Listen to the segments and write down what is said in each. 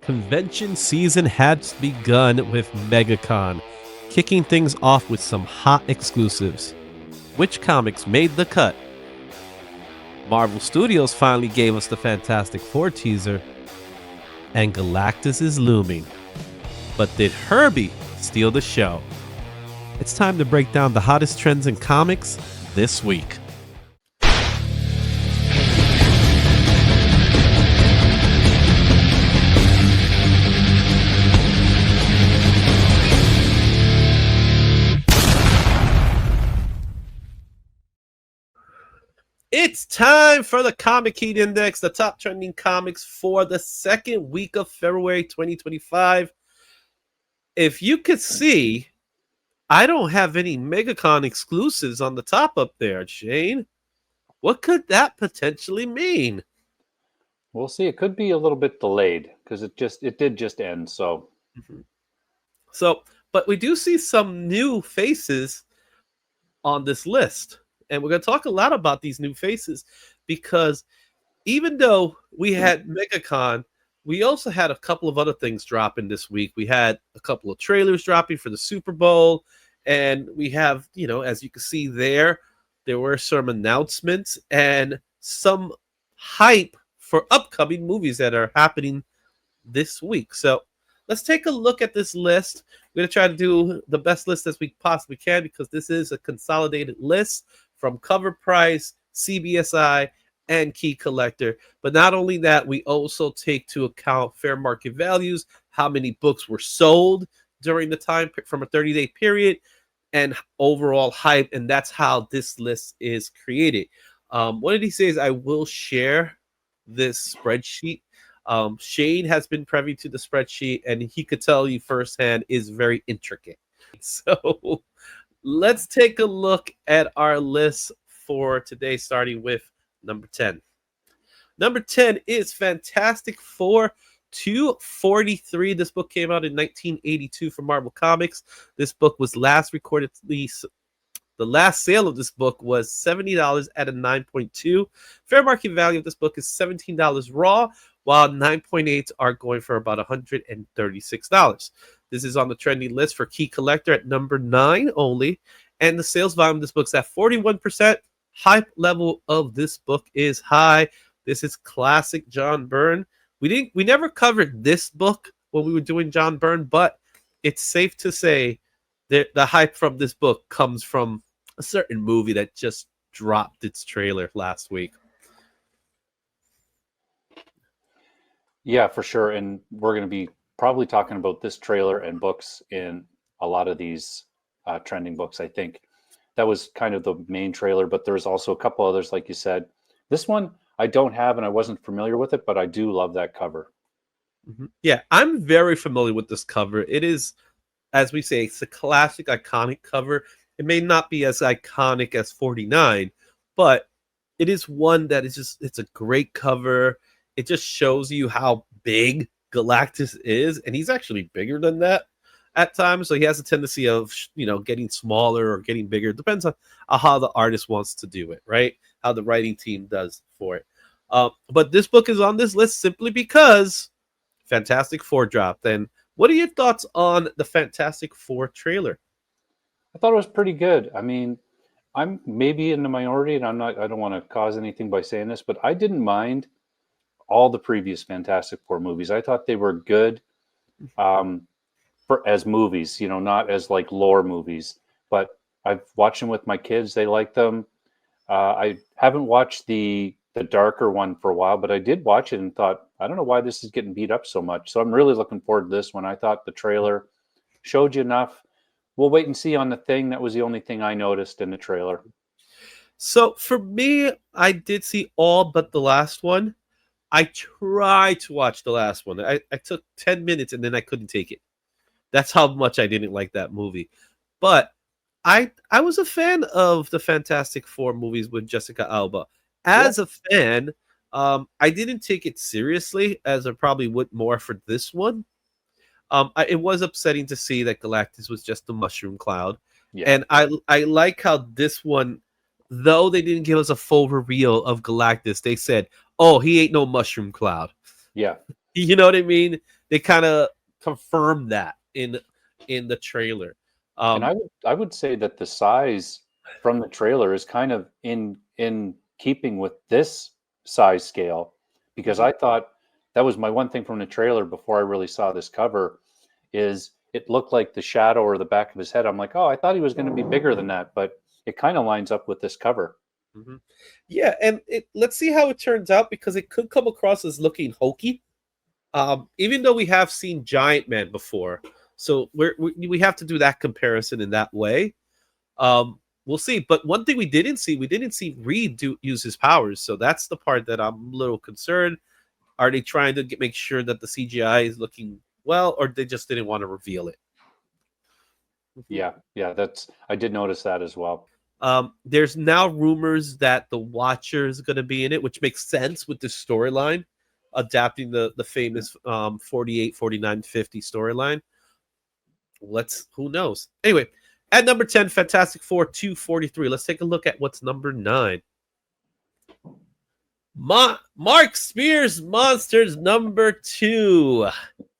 Convention season has begun with MegaCon, kicking things off with some hot exclusives. Which comics made the cut? Marvel Studios finally gave us the Fantastic Four teaser, and Galactus is looming. But did HERBIE steal the show? It's time to break down the hottest trends in comics this week. It's time for the Comic Heat Index, the top trending comics for the second week of February 2025. If you could see, I don't have any MegaCon exclusives on the top up there, Shane. What could that potentially mean? We'll see. It could be a little bit delayed because it did just end. So, but we do see some new faces on this list. And we're going to talk a lot about these new faces because even though we had MegaCon, we also had a couple of other things dropping this week. We had a couple of trailers dropping for the Super Bowl. And we have, as you can see there were some announcements and some hype for upcoming movies that are happening this week. So let's take a look at this list. We're going to try to do the best list as we possibly can because this is a consolidated list from CovrPrice, CBSI, and Key Collector. But not only that, we also take to account fair market values, how many books were sold during the time from a 30-day period, and overall hype. And that's how this list is created. One of these days, I will share this spreadsheet. Shane has been privy to the spreadsheet, and he could tell you firsthand is very intricate. So let's take a look at our list for today, starting with number 10. Number 10 is Fantastic Four 243. This book came out in 1982 from Marvel Comics. This book was last recorded, the last sale of this book was $70 at a 9.2. Fair market value of this book is $17 raw, while 9.8 are going for about $136. This is on the trending list for Key Collector at number 9 only. And the sales volume of this book's at 41%. Hype level of this book is high. This is classic John Byrne. We never covered this book when we were doing John Byrne, but it's safe to say that the hype from this book comes from a certain movie that just dropped its trailer last week. yeah, for sure. And we're going to be probably talking about this trailer and books in a lot of these trending books. I think that was kind of the main trailer, but there's also a couple others, like you said. This one I don't have, and I wasn't familiar with it, but I do love that cover. Yeah, I'm very familiar with this cover. It is, as we say, it's a classic, iconic cover. It may not be as iconic as 49, but it is one that is just, it's a great cover. It just shows you how big Galactus is, and he's actually bigger than that at times. So he has a tendency of, getting smaller or getting bigger. It depends on how the artist wants to do it, right? How the writing team does for it. But this book is on this list simply because Fantastic Four dropped. And what are your thoughts on the Fantastic Four trailer? I thought it was pretty good. I mean, I'm maybe in the minority, and I don't want to cause anything by saying this, but I didn't mind all the previous Fantastic Four movies. I thought they were good as movies, not as like lore movies. But I've watched them with my kids. They like them. I haven't watched the darker one for a while, but I did watch it and thought, I don't know why this is getting beat up so much. So I'm really looking forward to this one. I thought the trailer showed you enough. We'll wait and see on the thing. That was the only thing I noticed in the trailer. So for me, I did see all but the last one. I tried to watch the last one. I took 10 minutes and then I couldn't take it. That's how much I didn't like that movie. But I was a fan of the Fantastic Four movies with Jessica Alba. As a fan, I didn't take it seriously as I probably would more for this one. It was upsetting to see that Galactus was just a mushroom cloud. Yeah. And I like how this one, though they didn't give us a full reveal of Galactus, they said, oh, he ain't no mushroom cloud. Yeah. You know what I mean? they kind of confirmed that in the trailer. And I would say that the size from the trailer is kind of in keeping with this size scale, because Mhm. I thought that was my one thing from the trailer before I really saw this cover, is it looked like the shadow or the back of his head. I'm like, oh, I thought he was going to be bigger than that, but it kind of lines up with this cover. Mhm. Yeah, and let's see how it turns out because it could come across as looking hokey. Even though we have seen Giant Man before, so we have to do that comparison in that way. We'll see. But one thing we didn't see Reed use his powers, so that's the part that I'm a little concerned. Are they trying to make sure that the CGI is looking well, or they just didn't want to reveal it? Yeah, yeah, I did notice that as well. There's now rumors that the Watcher is going to be in it, which makes sense with this storyline, adapting the famous 48, 49, 50 storyline. Who knows? Anyway, at number 10, Fantastic Four 243. Let's take a look at what's number 9. Mark Spears Monsters number 2.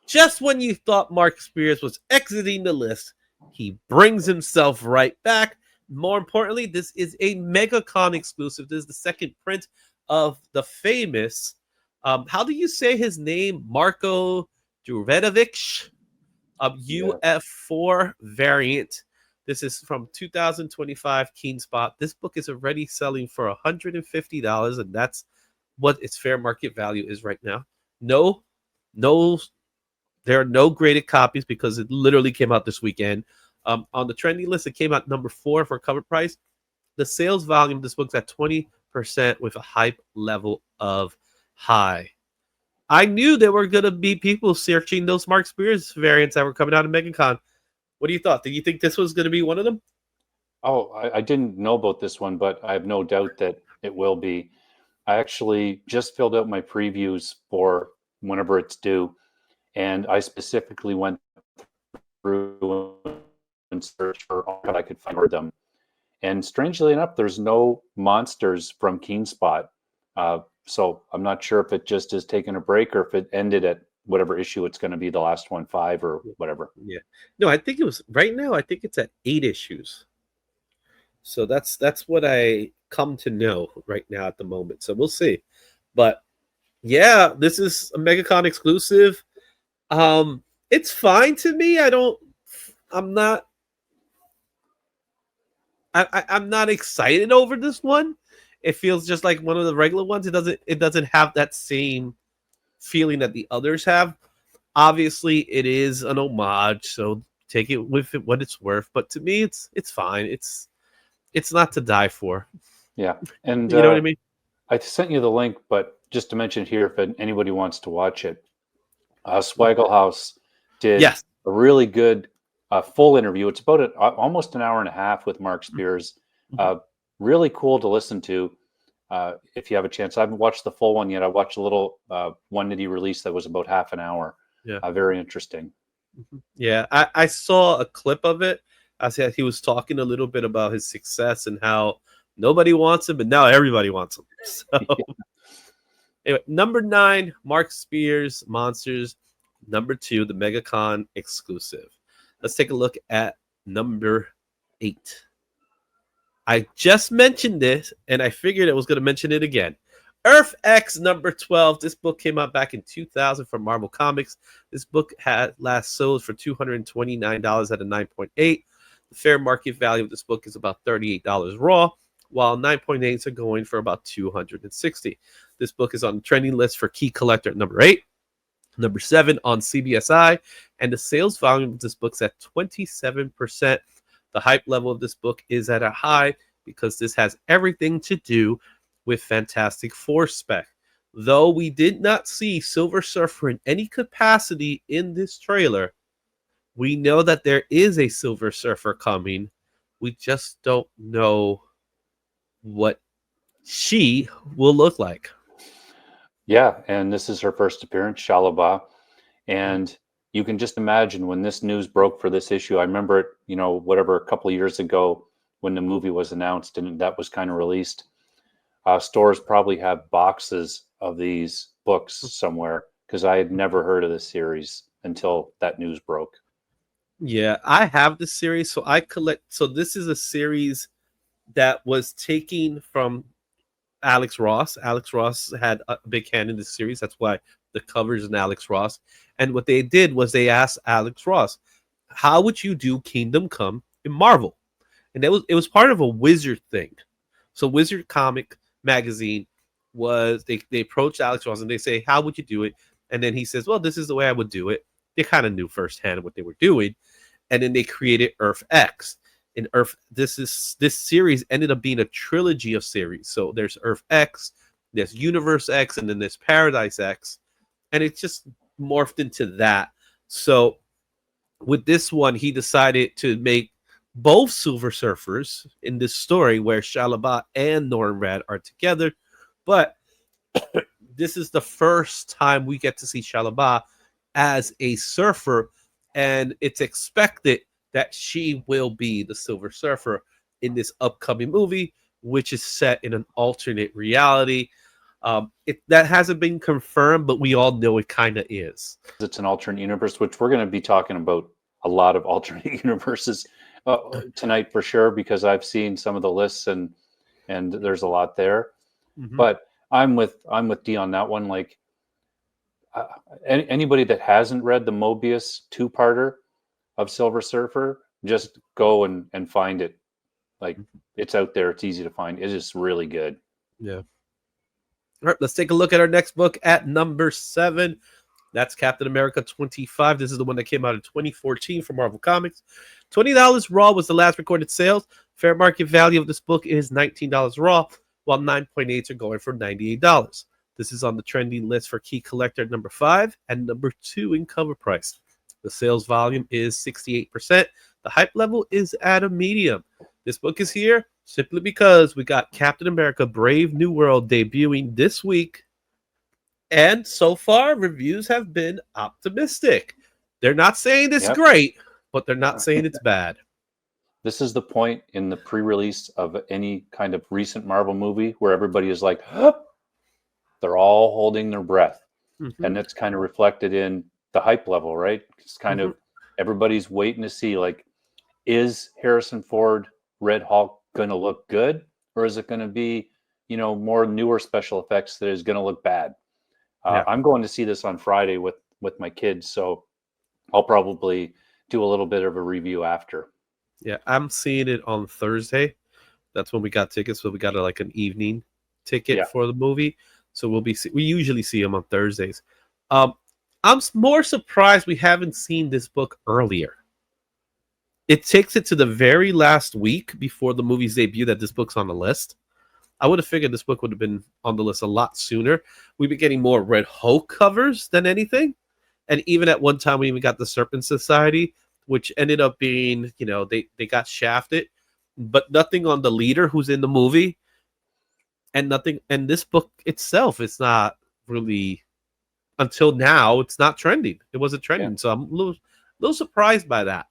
Just when you thought Mark Spears was exiting the list, he brings himself right back. More importantly, this is a MegaCon exclusive. This is the second print of the famous, how do you say his name? Marko Duredovic, Yeah. UF4 variant. This is from 2025 Keen Spot. This book is already selling for $150, and that's what its fair market value is right now. No, no, there are no graded copies because it literally came out this weekend. On the trendy list, it came out number 4 for cover price. The sales volume of this book's at 20% with a hype level of high. I knew there were going to be people searching those Mark Spears variants that were coming out of MegaCon. What do you thought? Did you think this was going to be one of them? Oh, I didn't know about this one, but I have no doubt that it will be. I actually just filled out my previews for whenever it's due, and I specifically went through and searched for all that I could find for them. And strangely enough, there's no monsters from Keen Spot. So I'm not sure if it just is taking a break or if it ended at whatever issue it's going to be, the last one, 5 or whatever. Yeah. No, I think it was right now. I think it's at 8 issues. So that's what I come to know right now at the moment. So we'll see. But yeah, this is a MegaCon exclusive. It's fine to me. I'm not I'm not excited over this one. It feels just like one of the regular ones. It doesn't have that same feeling that the others have. Obviously, it is an homage, so take it with it what it's worth. But to me, it's fine. It's not to die for. Yeah. And You know what I mean? I sent you the link, but just to mention here, if anybody wants to watch it, Swaggle House did Yes. a really good full interview. It's about almost an hour and a half with Mark Spears. Mhm. Really cool to listen to if you have a chance. I haven't watched the full one yet. I watched a little one that he released that was about half an hour. Yeah. Very interesting. Yeah. I saw a clip of it. I said he was talking a little bit about his success and how nobody wants him, but now everybody wants him. So anyway, number 9, Mark Spears Monsters. Number 2, the MegaCon exclusive. Let's take a look at number 8. I just mentioned this, and I figured I was going to mention it again. Earth X number 12. This book came out back in 2000 from Marvel Comics. This book had last sold for $229 at a 9.8. The fair market value of this book is about $38 raw, while 9.8s are going for about $260. This book is on the trending list for Key Collector at number 8. Number 7 on CBSI, and the sales volume of this book's at 27%. The hype level of this book is at a high because this has everything to do with Fantastic Four spec. Though we did not see Silver Surfer in any capacity in this trailer, we know that there is a Silver Surfer coming. We just don't know what she will look like. Yeah, and this is her first appearance, Shalaba. And you can just imagine when this news broke for this issue. I remember it, whatever, a couple of years ago when the movie was announced and that was kind of released. Stores probably have boxes of these books somewhere because I had never heard of this series until that news broke. Yeah, I have this series, so I collect. So this is a series that was taken from Alex Ross. Alex Ross had a big hand in this series. That's why the cover's in Alex Ross. And what they did was they asked Alex Ross, "How would you do Kingdom Come in Marvel?" And it was part of a Wizard thing. So Wizard Comic Magazine was they approached Alex Ross and they say, "How would you do it?" And then he says, "Well, this is the way I would do it." They kind of knew firsthand what they were doing, and then they created Earth X. In Earth, this series ended up being a trilogy of series. So there's Earth X, there's Universe X, and then there's Paradise X, and it just morphed into that. So with this one, he decided to make both Silver Surfers in this story where Shalabat and Norrad are together, but this is the first time we get to see Shalabat as a surfer, and it's expected that she will be the Silver Surfer in this upcoming movie, which is set in an alternate reality. That hasn't been confirmed, but we all know it kind of is. It's an alternate universe, which we're going to be talking about a lot of alternate universes tonight for sure, because I've seen some of the lists and there's a lot there. Mm-hmm. But I'm with D on that one. Like anybody that hasn't read the Mobius two-parter of Silver Surfer, just go and find it. Like it's out there. It's easy to find. It is really good. Yeah. All right, let's take a look at our next book at number 7. That's Captain America 25. This is the one that came out in 2014 from Marvel Comics. $20 raw was the last recorded sales. Fair market value of this book is $19 raw, while 9.8s are going for $98. This is on the trending list for key collector number 5 and number 2 in cover price. The sales volume is 68%. The hype level is at a medium. This book is here simply because we got Captain America Brave New World debuting this week. And so far, reviews have been optimistic. They're not saying it's great, but they're not saying it's bad. This is the point in the pre-release of any kind of recent Marvel movie where everybody is like, oh! They're all holding their breath. Mm-hmm. And that's kind of reflected in the hype level, right? It's kind of everybody's waiting to see, like, is Harrison Ford Red Hulk going to look good? Or is it going to be, more newer special effects that is going to look bad? I'm going to see this on Friday with my kids, so I'll probably do a little bit of a review after. Yeah, I'm seeing it on Thursday. That's when we got tickets. So we got like an evening ticket for the movie. So we usually see them on Thursdays. I'm more surprised we haven't seen this book earlier. It takes it to the very last week before the movie's debut that this book's on the list. I would have figured this book would have been on the list a lot sooner. We've been getting more Red Hulk covers than anything. And even at one time, we even got the Serpent Society, which ended up being, they got shafted, but nothing on the leader who's in the movie. And nothing, and this book itself, it's not really, until now, it's not trending. It wasn't trending. Yeah. So I'm a little surprised by that.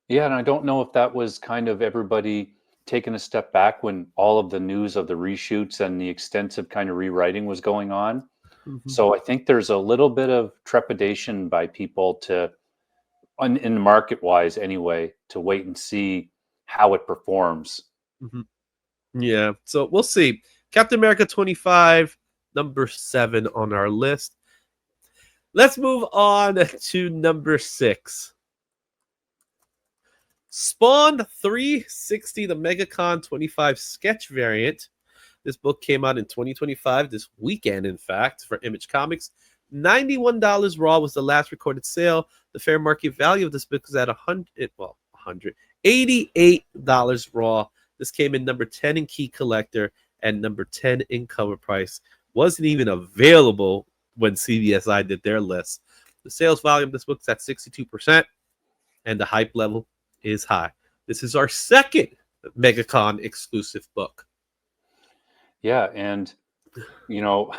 Yeah, and I don't know if that was kind of everybody taking a step back when all of the news of the reshoots and the extensive kind of rewriting was going on. Mm-hmm. So I think there's a little bit of trepidation by people in the market wise anyway, to wait and see how it performs. Mm-hmm. Yeah, so we'll see. Captain America 25, number 7 on our list. Let's move on to number 6. Spawn 360, the MegaCon 25 sketch variant. This book came out in 2025, this weekend, in fact, for Image Comics. $91 raw was the last recorded sale. The fair market value of this book is at $88 raw. This came in number 10 in key collector and number 10 in cover price. Wasn't even available when CBSI did their list. The sales volume of this book is at 62%, and the hype level is high. This is our second MegaCon exclusive book. Yeah, and you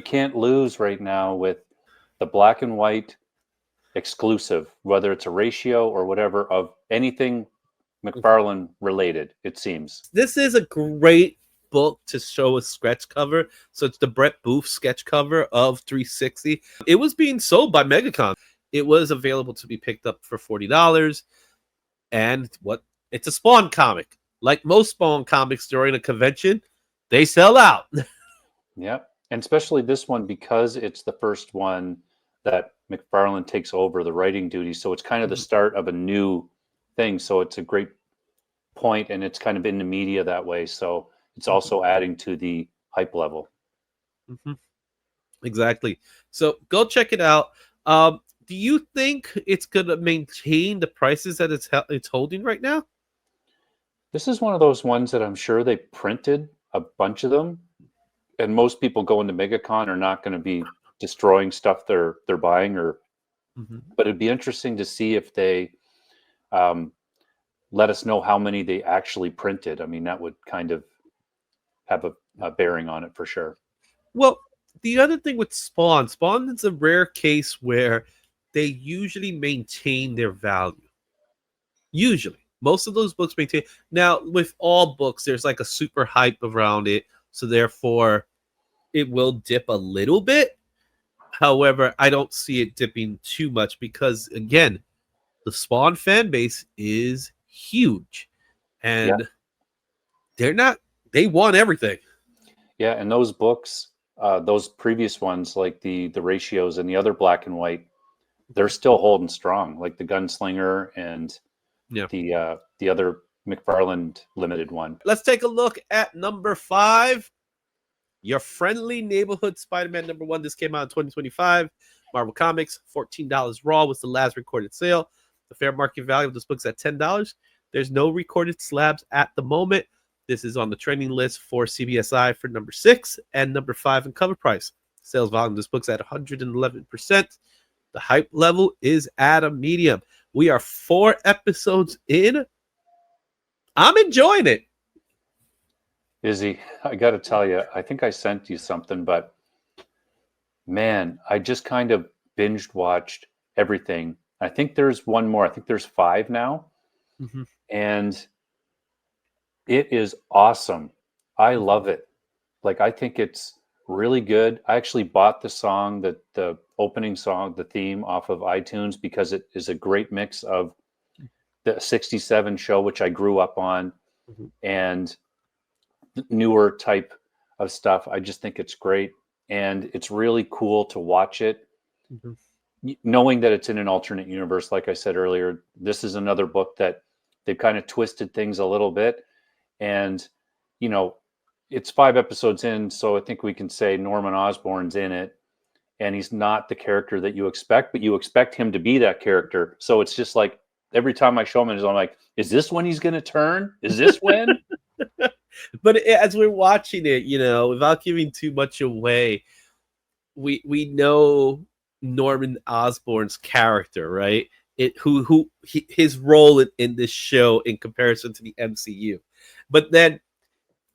can't lose right now with the black and white exclusive, whether it's a ratio or whatever, of anything McFarlane related, it seems. This is a great book to show a sketch cover. So it's the Brett Booth sketch cover of 360. It was being sold by MegaCon. It was available to be picked up for $40. And it's a Spawn comic. Like most Spawn comics during a convention, they sell out. Yep. And especially this one, because it's the first one that McFarlane takes over the writing duty. So it's kind of the start of a new thing. So it's a great point, and it's kind of in the media that way. So it's also adding to the hype level. Exactly. So go check it out. Do you think it's going to maintain the prices that it's holding right now? This is one of those ones that I'm sure they printed a bunch of them, and most people going to MegaCon are not going to be destroying stuff they're buying, or but it'd be interesting to see if they let us know how many they actually printed. I mean, that would kind of have a bearing on it for sure. Well, the other thing with Spawn is a rare case where they usually maintain their value. Usually. Most of those books maintain. Now, with all books, there's like a super hype around it. So therefore, it will dip a little bit. However, I don't see it dipping too much because, again, the Spawn fan base is huge. And they want everything. Yeah, and those books, those previous ones, like the ratios and the other black and white, they're still holding strong, like the Gunslinger and the other McFarlane limited one. Let's take a look at number 5. Your Friendly Neighborhood Spider-Man #1. This came out in 2025. Marvel Comics, $14 raw was the last recorded sale. The fair market value of this book's at $10. There's no recorded slabs at the moment. This is on the trending list for CBSI for number 6 and number 5 in CovrPrice. Sales volume of this book's at 111%. The hype level is at a medium. We are 4 episodes in. I'm enjoying it. Izzy, I got to tell you, I think I sent you something, but man, I just kind of binged watched everything. I think there's one more. I think there's 5 now. And it is awesome. I love it. Like, I think it's really good. I actually bought the song, the opening song, the theme off of iTunes, because it is a great mix of the 67 show, which I grew up on, and newer type of stuff. I just think it's great. And it's really cool to watch it. Knowing that it's in an alternate universe, like I said earlier, this is another book that they've kind of twisted things a little bit. And, you know, it's 5 episodes in, so I think we can say Norman Osborn's in it. And he's not the character that you expect, but you expect him to be that character. So it's just like, every time I show him, I'm like, is this when he's going to turn? Is this when? But as we're watching it, you know, without giving too much away, we know Norman Osborn's character, right? His role in this show in comparison to the MCU. But then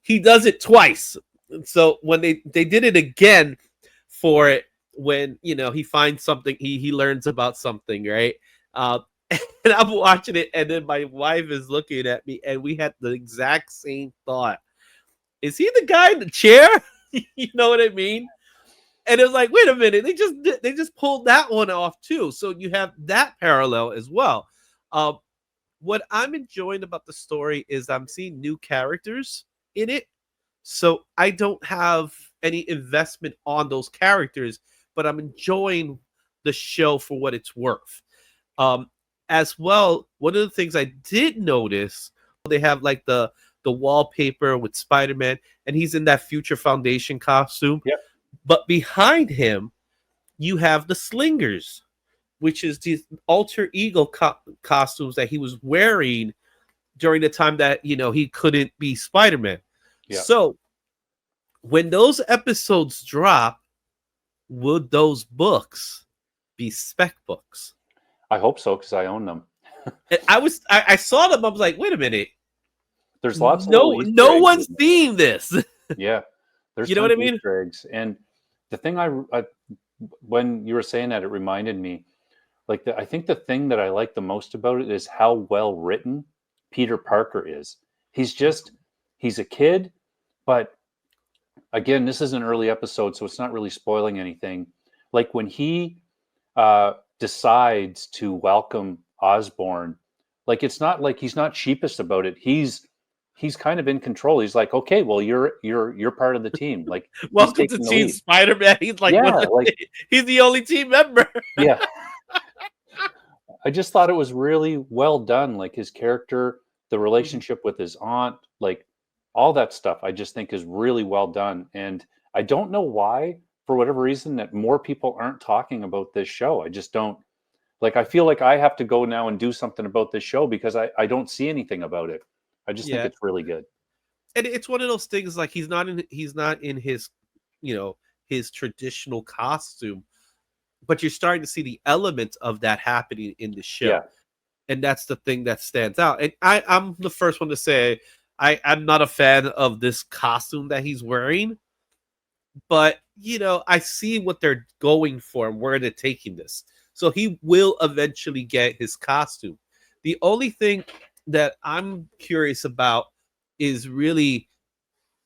he does it twice. So when they did it again for it, when, you know, he finds something, he learns about something, right? And I'm watching it, and then my wife is looking at me, and we had the exact same thought. Is he the guy in the chair? You know what I mean? And it was like, wait a minute, they just pulled that one off too. So you have that parallel as well. What I'm enjoying about the story is I'm seeing new characters in it. So I don't have any investment on those characters, but I'm enjoying the show for what it's worth. As well, one of the things I did notice, they have like the wallpaper with Spider-Man, and he's in that Future Foundation costume. Yep. But behind him, you have the Slingers, which is these alter ego costumes that he was wearing during the time that, you know, he couldn't be Spider-Man. Yep. So when those episodes drop, would those books be spec books? I hope so, because I own them. I saw them. I was like, wait a minute. There's lots of no one's seeing this. Yeah, there's, you know what I mean? Easter eggs. And the thing I when you were saying that, it reminded me, like, I think the thing that I like the most about it is how well written Peter Parker is. He's a kid, But again, this is an early episode, so it's not really spoiling anything. Like when he decides to welcome Osborn, like it's not like he's not sheepish about it. He's kind of in control. He's like, okay, well, you're part of the team. Like he's Welcome to taking the Team lead. Spider-Man. He's like, Yeah, like he's the only team member. yeah. I just thought it was really well done. Like his character, the relationship with his aunt, like all that stuff, I just think is really well done. And I don't know why, for whatever reason, that more people aren't talking about this show. I just don't like, I feel like I have to go now and do something about this show because I don't see anything about it. I just think Yeah, it's really good. and it's one of those things like he's not in his, his traditional costume, but you're starting to see the elements of that happening in the show. Yeah. And that's the thing that stands out. And I'm the first one to say I'm not a fan of this costume that he's wearing, but I see what they're going for and where they're taking this. So he will eventually get his costume. The only thing that I'm curious about is really,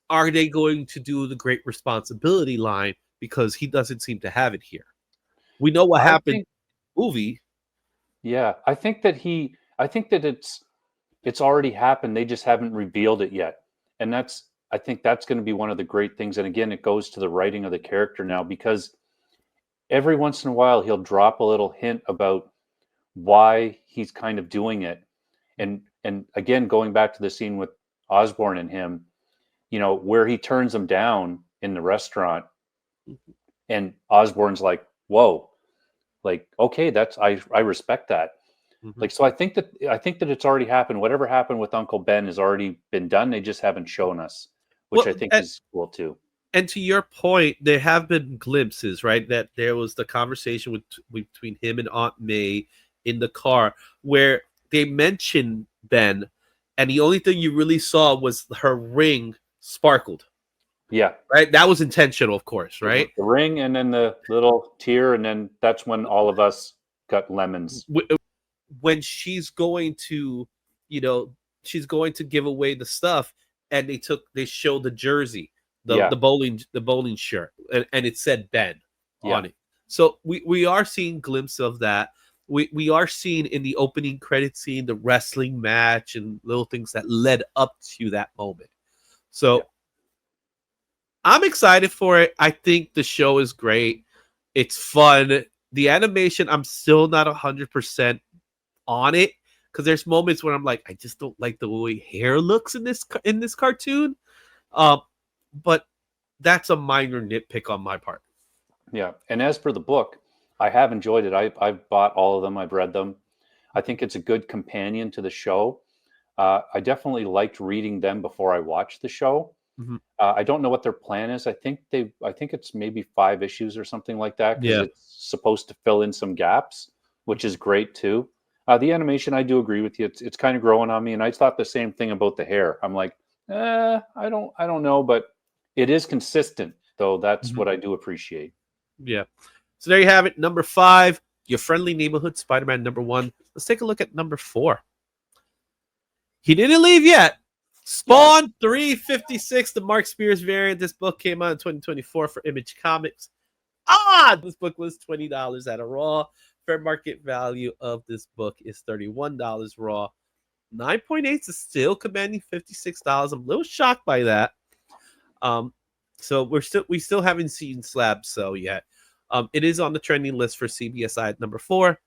are they going to do the great responsibility line? Because he doesn't seem to have it here. We know what I happened think, in the movie. yeah, I think that it's already happened. They just haven't revealed it yet. And I think that's going to be one of the great things. And again, it goes to the writing of the character now, because every once in a while he'll drop a little hint about why he's kind of doing it. And again, going back to the scene with Osborn and him, where he turns him down in the restaurant, and Osborn's like, whoa, like, okay, I respect that. Mhm. Like, so I think that it's already happened. Whatever happened with Uncle Ben has already been done. They just haven't shown us, which I Well, think is cool too. and to your point, there have been glimpses, right? That there was the conversation between him and Aunt May in the car where they mentioned Ben, and the only thing you really saw was her ring sparkled, Yeah. right? That was intentional, of course, right? The ring and then the little tear, and then that's when all of us got lemons. When she's going to, she's going to give away the stuff, and they showed the jersey, Yeah. the bowling shirt, and it said Ben on Yeah. it. So we are seeing glimpses of that. We are seeing in the opening credit scene the wrestling match and little things that led up to that moment. So Yeah. I'm excited for it. I think the show is great. It's fun. The animation, I'm still not 100% on it, because there's moments where I'm like, I just don't like the way hair looks in this cartoon. But that's a minor nitpick on my part. Yeah. And as for the book, I have enjoyed it. I've bought all of them. I've read them. I think it's a good companion to the show. I definitely liked reading them before I watched the show. Mhm. I don't know what their plan is. I think it's maybe 5 issues or something like that, because Yeah. it's supposed to fill in some gaps, which is great too. The animation, I do agree with you. It's kind of growing on me, and I thought the same thing about the hair. I'm like, I don't know, but it is consistent, though. That's Mhm. what I do appreciate. Yeah. So there you have it. Number 5, Your Friendly Neighborhood Spider-Man #1. Let's take a look at number 4. He didn't leave yet. Spawn 356, the Mark Spears variant. This book came out in 2024 for Image Comics. This book was $20 at a raw. Fair market value of this book is $31 raw. 9.8 is still commanding $56. I'm a little shocked by that. So we still haven't seen Slab Cell yet. It is on the trending list for CBSI at number 4.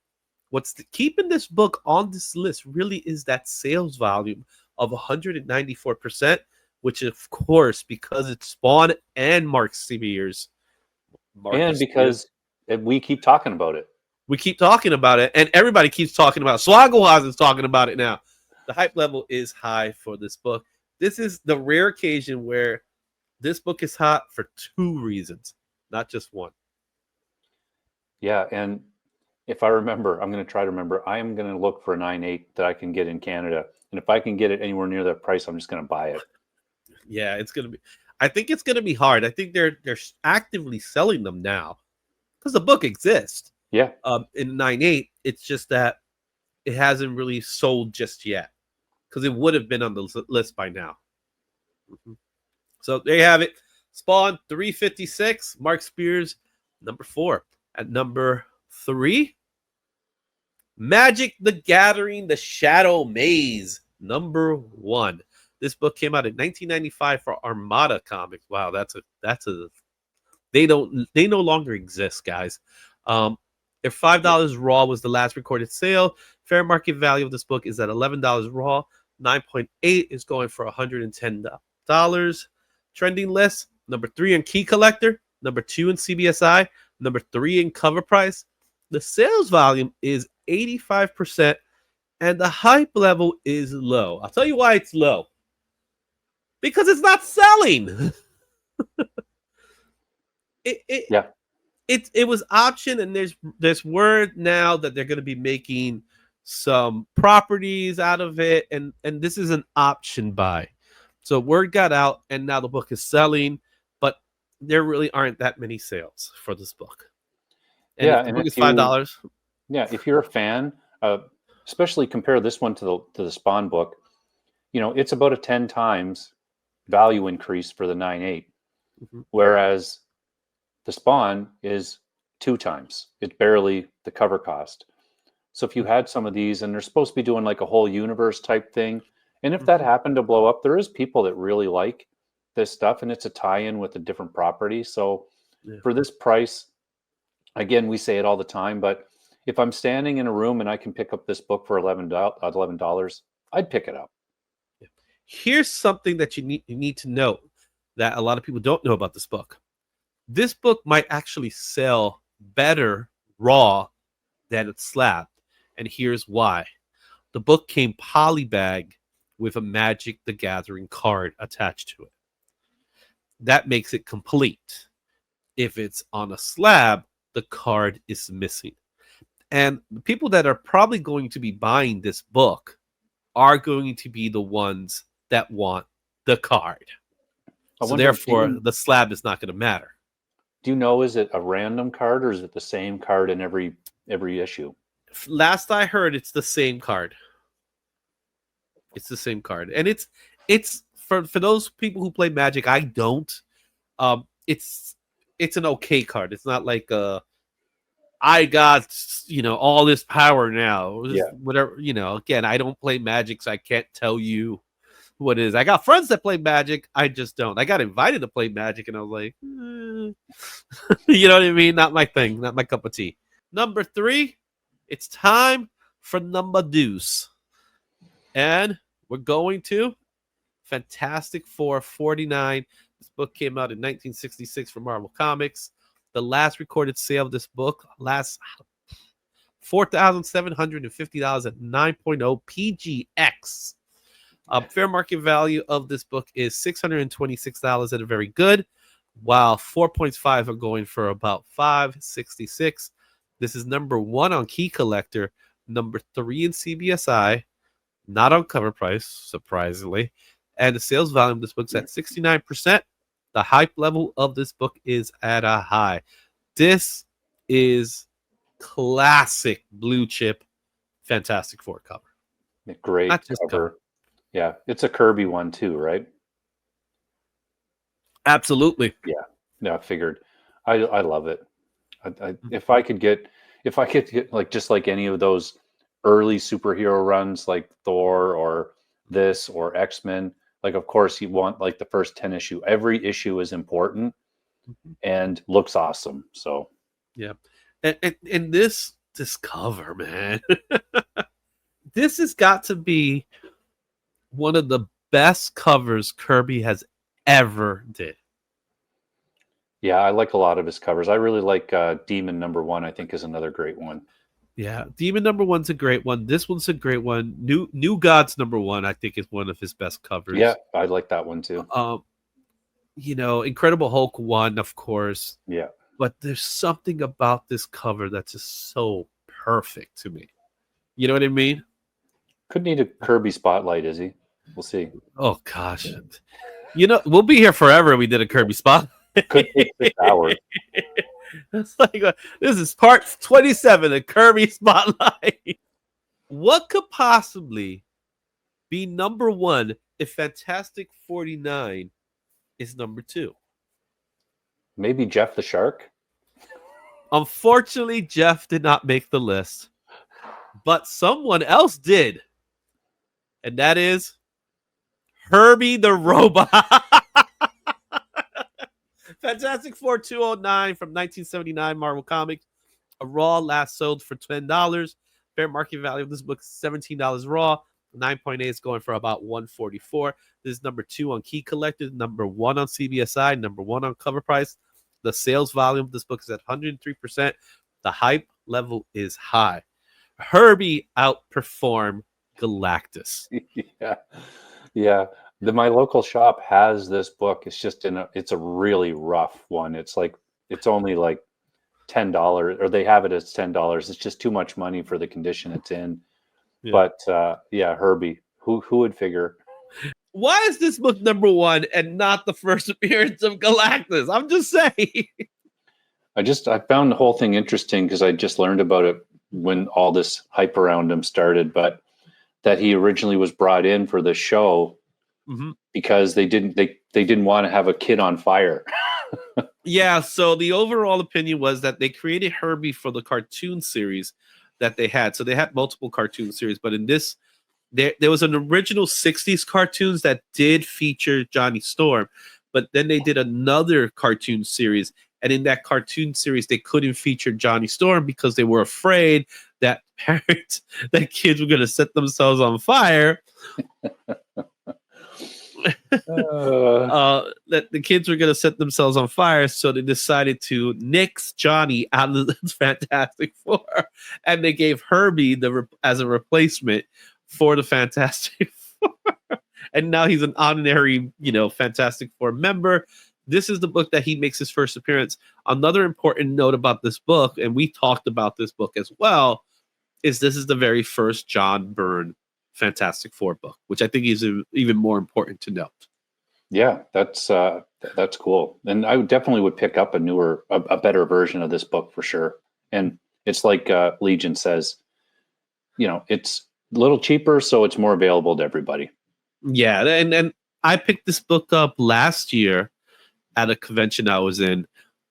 What's keeping this book on this list really is that sales volume of 194%, which of course, because it's Spawn and Mark Spears. And because we keep talking about it. We keep talking about it, and everybody keeps talking about it. Swagglehaz is talking about it now. The hype level is high for this book. This is the rare occasion where this book is hot for 2 reasons, not just one. Yeah, and if I remember, I'm going to try to remember. I am going to look for a 9.8 that I can get in Canada, and if I can get it anywhere near that price, I'm just going to buy it. Yeah, it's gonna be. I think it's gonna be hard. I think they're actively selling them now because the book exists. Yeah. In 9.8, it's just that it hasn't really sold just yet, because it would have been on the list by now. Mm-hmm. So there you have it. Spawn 356, Mark Spears, number 4. At number 3, Magic the Gathering, The Shadow Maze, number 1. This book came out in 1995 for Armada Comics. Wow, that's a they no longer exist, guys. Their $5 raw was the last recorded sale. Fair market value of this book is at $11 raw. 9.8 is going for $110. Trending list, number 3 in Key Collector, number 2 in CBSI, number 3 in CovrPrice. The sales volume is 85%, and the hype level is low. I'll tell you why it's low. Because it's not selling. It was option, and there's word now that they're going to be making some properties out of it, and this is an option buy. So word got out, and now the book is selling, but there really aren't that many sales for this book. And if the book is $5. Yeah, if you're a fan, especially compare this one to the Spawn book, it's about a 10 times value increase for the 9.8, whereas the Spawn is 2 times. It's barely the cover cost. So if you had some of these, and they're supposed to be doing like a whole universe type thing, and if that happened to blow up, there is people that really like this stuff, and it's a tie-in with a different property. So for this price, again, we say it all the time, but if I'm standing in a room and I can pick up this book for $11, I'd pick it up. Here's something that you need to know that a lot of people don't know about this book. This book might actually sell better raw than it's slabbed. And here's why. The book came polybagged with a Magic the Gathering card attached to it. That makes it complete. If it's on a slab, the card is missing. And the people that are probably going to be buying this book are going to be the ones that want the card. So therefore, the slab is not going to matter. Do you know, is it a random card, or is it the same card in every issue? Last I heard, it's the same card. It's the same card. And it's for those people who play Magic. I don't. It's an okay card. It's not like I got all this power now. Whatever, again, I don't play Magic, so I can't tell you what it is. I got friends that play Magic. I just don't. I got invited to play Magic, and I was like, you know what I mean? Not my thing. Not my cup of tea. Number 3, it's time for number deuce. And we're going to Fantastic Four 49. This book came out in 1966 from Marvel Comics. The last recorded sale of this book lasts $4,750 at 9.0 PGX. Fair market value of this book is $626 at a very good, while 4.5 are going for about $566. This is number 1 on Key Collector, number 3 in CBSI, not on CovrPrice, surprisingly. And the sales volume of this book's at 69%. The hype level of this book is at a high. This is classic blue chip Fantastic Four cover. Great cover. Yeah, it's a Kirby one too, right? Absolutely. Yeah, I figured. I love it. If I could get like just like any of those early superhero runs like Thor or this or X-Men, like of course you want like the first 10 issue. Every issue is important and looks awesome. So yeah. And this cover, man. This has got to be one of the best covers Kirby has ever did. Yeah, I like a lot of his covers. I really like Demon #1, I think, is another great one. Yeah, Demon #1's a great one. This one's a great one. New Gods #1, I think, is one of his best covers. Yeah, I like that one too. Incredible Hulk 1, of course. Yeah. But there's something about this cover that's just so perfect to me. You know what I mean? Could need a Kirby spotlight, Izzy. We'll see. Oh, gosh. We'll be here forever if we did a Kirby spot. Could take 6 hours. It's like this is part 27 of Kirby Spotlight. What could possibly be number 1 if Fantastic 49 is number 2. Maybe Jeff the Shark? Unfortunately, Jeff did not make the list, but someone else did, and that is Herbie the Robot. Fantastic Four 209 from 1979 Marvel Comics. A raw, last sold for $10. Fair market value of this book is $17 raw. 9.8 is going for about $144. This is number 2 on Key Collector, number 1 on CBSI, number 1 on CovrPrice. The sales volume of this book is at 103%. The hype level is high. Herbie outperformed Galactus. Yeah. My local shop has this book. It's just it's a really rough one. It's only like $10, or they have it as $10. It's just too much money for the condition it's in. Yeah. But Herbie, who would figure? Why is this book number 1 and not the first appearance of Galactus? I'm just saying. I found the whole thing interesting because I just learned about it when all this hype around him started, but that he originally was brought in for the show because they didn't want to have a kid on fire. Yeah, so the overall opinion was that they created Herbie for the cartoon series that they had. So they had multiple cartoon series, but in this, there was an original 60s cartoons that did feature Johnny Storm, but then they did another cartoon series, and in that cartoon series, they couldn't feature Johnny Storm because they were afraid that kids were going to set themselves on fire. That the kids were going to set themselves on fire, so they decided to nix Johnny out of the Fantastic Four, and they gave Herbie as a replacement for the Fantastic Four. And now he's an honorary, Fantastic Four member. This is the book that he makes his first appearance. Another important note about this book, and we talked about this book as well, is this is the very first John Byrne Fantastic Four book, which I think is even more important to note. Yeah, that's cool. And I definitely would pick up a better version of this book for sure. And it's like Legion says, it's a little cheaper, so it's more available to everybody. Yeah, and I picked this book up last year at a convention I was in,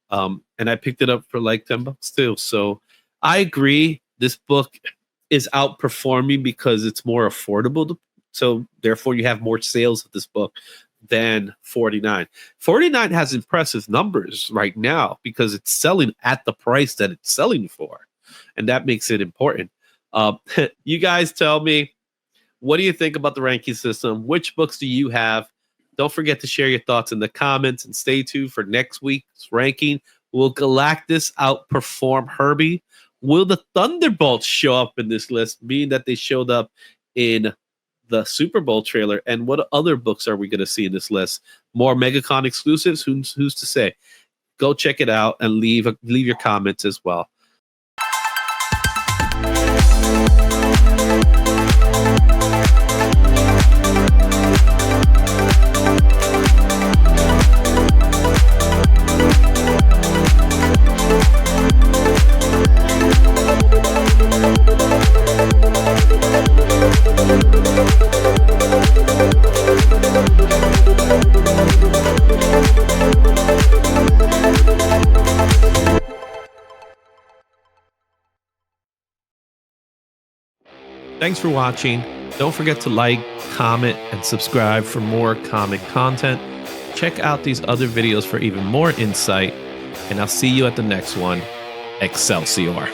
and I picked it up for like $10 too. So I agree, this book is outperforming because it's more affordable. So therefore, you have more sales of this book than 49. 49 has impressive numbers right now because it's selling at the price that it's selling for, and that makes it important. You guys tell me, what do you think about the ranking system? Which books do you have? Don't forget to share your thoughts in the comments, and stay tuned for next week's ranking. Will Galactus outperform Herbie? Will the Thunderbolts show up in this list, being that they showed up in the Super Bowl trailer? And what other books are we going to see in this list? More MegaCon exclusives? Who's to say? Go check it out and leave your comments as well. Thanks for watching. Don't forget to like, comment, and subscribe for more comic content. Check out these other videos for even more insight, and I'll see you at the next one. Excelsior.